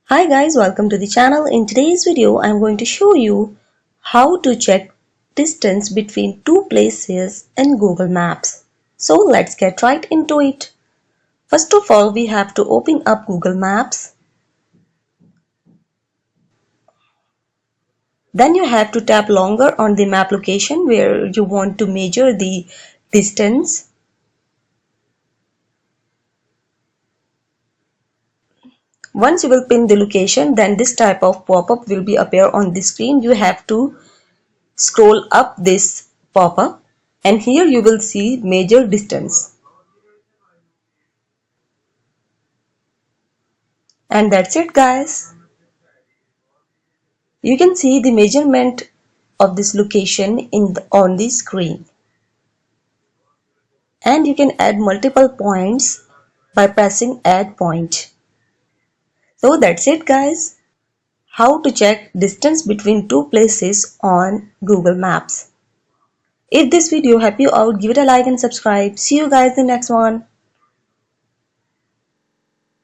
Hi guys, welcome to the channel. In today's video, I'm going to show you how to check distance between two places in Google Maps. So let's get right into it. First of all, we have to open up Google Maps. Then you have to tap longer on the map location where you want to measure the distance. Once you will pin the location, then this type of pop-up will be appear on the screen. You have to scroll up this pop-up and here you will see measure distance. And that's it guys. You can see the measurement of this location on the screen. And you can add multiple points by pressing add point. So that's it guys. How to check distance between two places on Google Maps. If this video helped you out, give it a like and subscribe. See you guys in the next one.